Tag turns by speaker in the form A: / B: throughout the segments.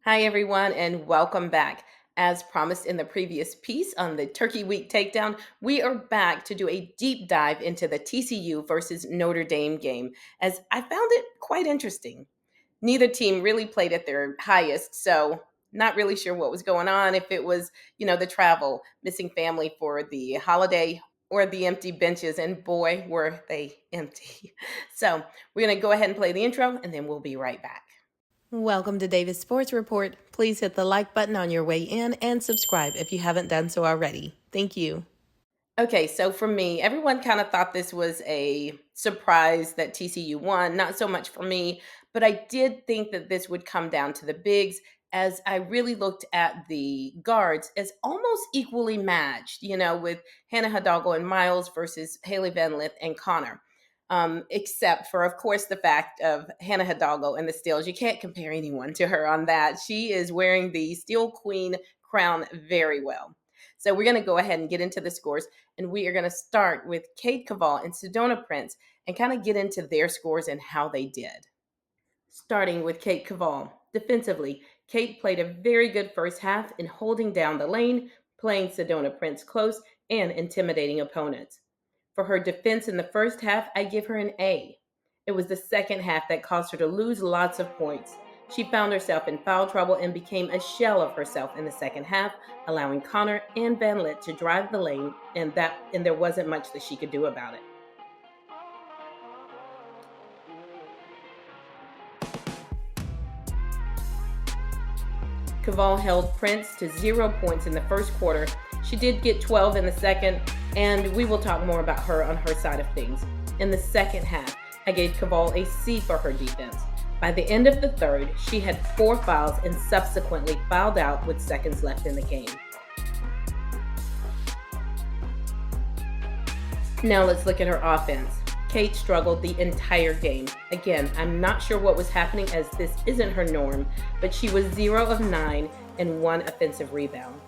A: Hi, everyone, and welcome back. As promised in the previous piece on the Turkey Week takedown, we are back to do a deep dive into the TCU versus Notre Dame game, as I found it quite interesting. Neither team really played at their highest, so not really sure what was going on, if it was, the travel, missing family for the holiday, or the empty benches, and boy, were they empty. So we're going to go ahead and play the intro, and then we'll be right back. Welcome to Davis Sports Report. Please hit the like button on your way in and subscribe if you haven't done so already. Thank you. Okay, so for me, everyone kind of thought this was a surprise that TCU won. Not so much for me, but I did think that this would come down to the bigs as I really looked at the guards as almost equally matched, with Hannah Hidalgo and Miles versus Haley Van Lith and Connor. Except for, of course, the fact of Hannah Hidalgo and the steals. You can't compare anyone to her on that. She is wearing the Steel Queen crown very well. So we're going to go ahead and get into the scores, and we are going to start with Kate Cavall and Sedona Prince and kind of get into their scores and how they did. Starting with Kate Cavall. Defensively, Kate played a very good first half in holding down the lane, playing Sedona Prince close, and intimidating opponents. For her defense in the first half, I give her an A. It was the second half that caused her to lose lots of points. She found herself in foul trouble and became a shell of herself in the second half, allowing Connor and Van Lith to drive the lane, and there wasn't much that she could do about it. Cavall held Prince to 0 points in the first quarter. She did get 12 in the second, and we will talk more about her on her side of things. In the second half, I gave Cavall a C for her defense. By the end of the third, she had 4 fouls and subsequently fouled out with seconds left in the game. Now let's look at her offense. Kate struggled the entire game. Again, I'm not sure what was happening as this isn't her norm, but she was 0 of 9 and 1 offensive rebound.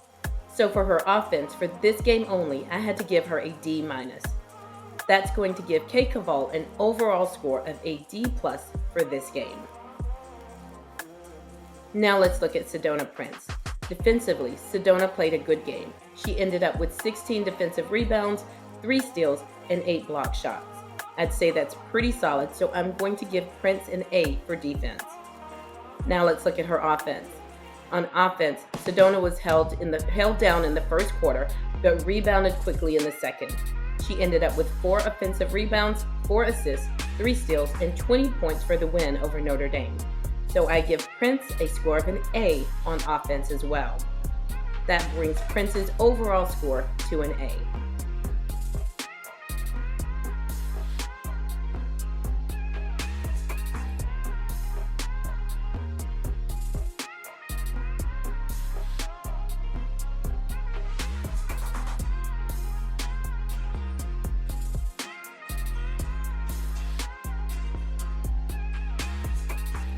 A: So for her offense, for this game only, I had to give her a D-. That's going to give Kate Cavall an overall score of a D+ for this game. Now let's look at Sedona Prince. Defensively, Sedona played a good game. She ended up with 16 defensive rebounds, 3 steals, and 8 block shots. I'd say that's pretty solid, so I'm going to give Prince an A for defense. Now let's look at her offense. On offense, Sedona was held down in the first quarter, but rebounded quickly in the second. She ended up with 4 offensive rebounds, 4 assists, 3 steals, and 20 points for the win over Notre Dame. So I give Prince a score of an A on offense as well. That brings Prince's overall score to an A.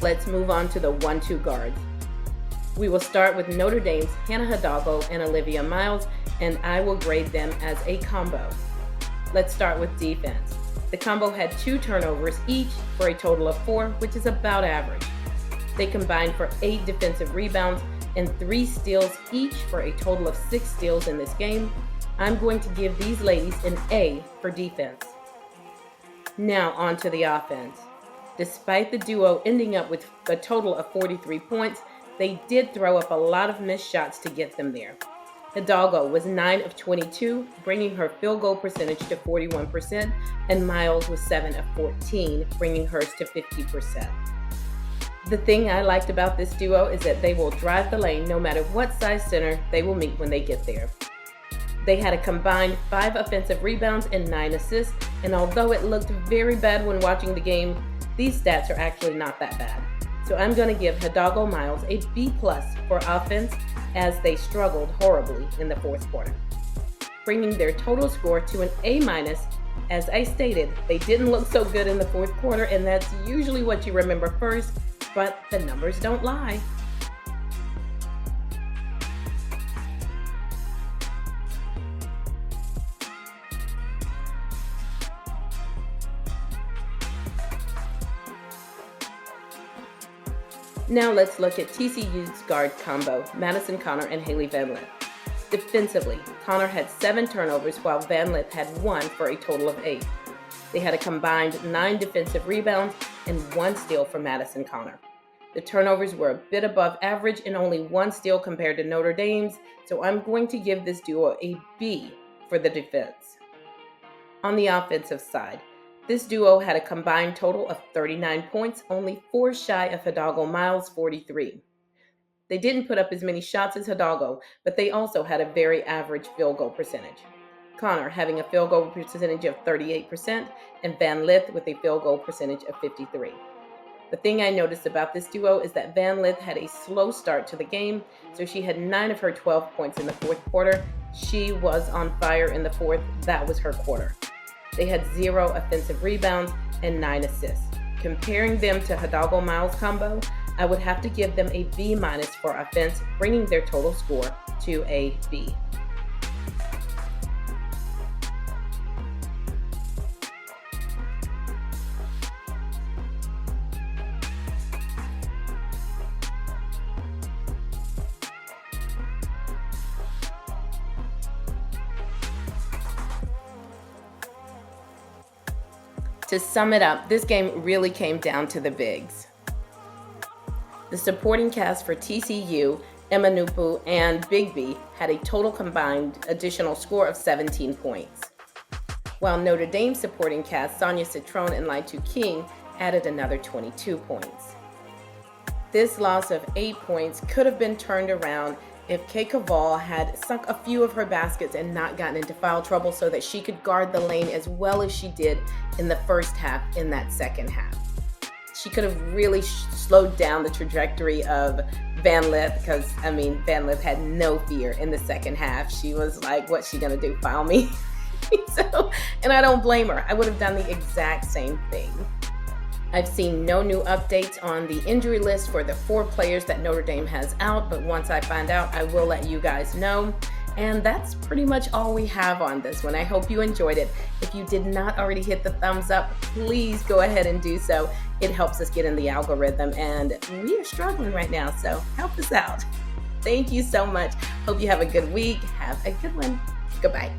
A: Let's move on to the 1-2 guards. We will start with Notre Dame's Hannah Hidalgo and Olivia Miles, and I will grade them as a combo. Let's start with defense. The combo had 2 turnovers each for a total of 4, which is about average. They combined for 8 defensive rebounds and 3 steals each for a total of 6 steals in this game. I'm going to give these ladies an A for defense. Now on to the offense. Despite the duo ending up with a total of 43 points, they did throw up a lot of missed shots to get them there. Hidalgo was 9 of 22, bringing her field goal percentage to 41%, and Miles was 7 of 14, bringing hers to 50%. The thing I liked about this duo is that they will drive the lane no matter what size center they will meet when they get there. They had a combined 5 offensive rebounds and 9 assists, and although it looked very bad when watching the game, these stats are actually not that bad. So I'm going to give Hidalgo Miles a B+ for offense as they struggled horribly in the fourth quarter, bringing their total score to an A-. As I stated, they didn't look so good in the fourth quarter, and that's usually what you remember first, but the numbers don't lie. Now let's look at TCU's guard combo, Madison Connor and Haley Van Lith. Defensively, Connor had 7 turnovers while Van Lith had 1 for a total of 8. They had a combined 9 defensive rebounds and 1 steal for Madison Connor. The turnovers were a bit above average and only 1 steal compared to Notre Dame's, so I'm going to give this duo a B for the defense. On the offensive side, this duo had a combined total of 39 points, only 4 shy of Hidalgo Miles' 43. They didn't put up as many shots as Hidalgo, but they also had a very average field goal percentage. Connor having a field goal percentage of 38% and Van Lith with a field goal percentage of 53%. The thing I noticed about this duo is that Van Lith had a slow start to the game, so she had 9 of her 12 points in the fourth quarter. She was on fire in the fourth. That was her quarter. They had 0 offensive rebounds and 9 assists. Comparing them to Hidalgo Miles combo, I would have to give them a B- for offense, bringing their total score to a B. To sum it up, this game really came down to the bigs. The supporting cast for TCU, Emma Nupu and Big B had a total combined additional score of 17 points, while Notre Dame supporting cast Sonia Citron and Laitu King added another 22 points. This loss of 8 points could have been turned around if Kay Caval had sunk a few of her baskets and not gotten into foul trouble so that she could guard the lane as well as she did in the first half in that second half. She could have really slowed down the trajectory of Van Lith because, Van Lith had no fear in the second half. She was like, what's she going to do, foul me? And I don't blame her. I would have done the exact same thing. I've seen no new updates on the injury list for the 4 players that Notre Dame has out, but once I find out, I will let you guys know. And that's pretty much all we have on this one. I hope you enjoyed it. If you did not already hit the thumbs up, please go ahead and do so. It helps us get in the algorithm, and we are struggling right now, so help us out. Thank you so much. Hope you have a good week. Have a good one. Goodbye.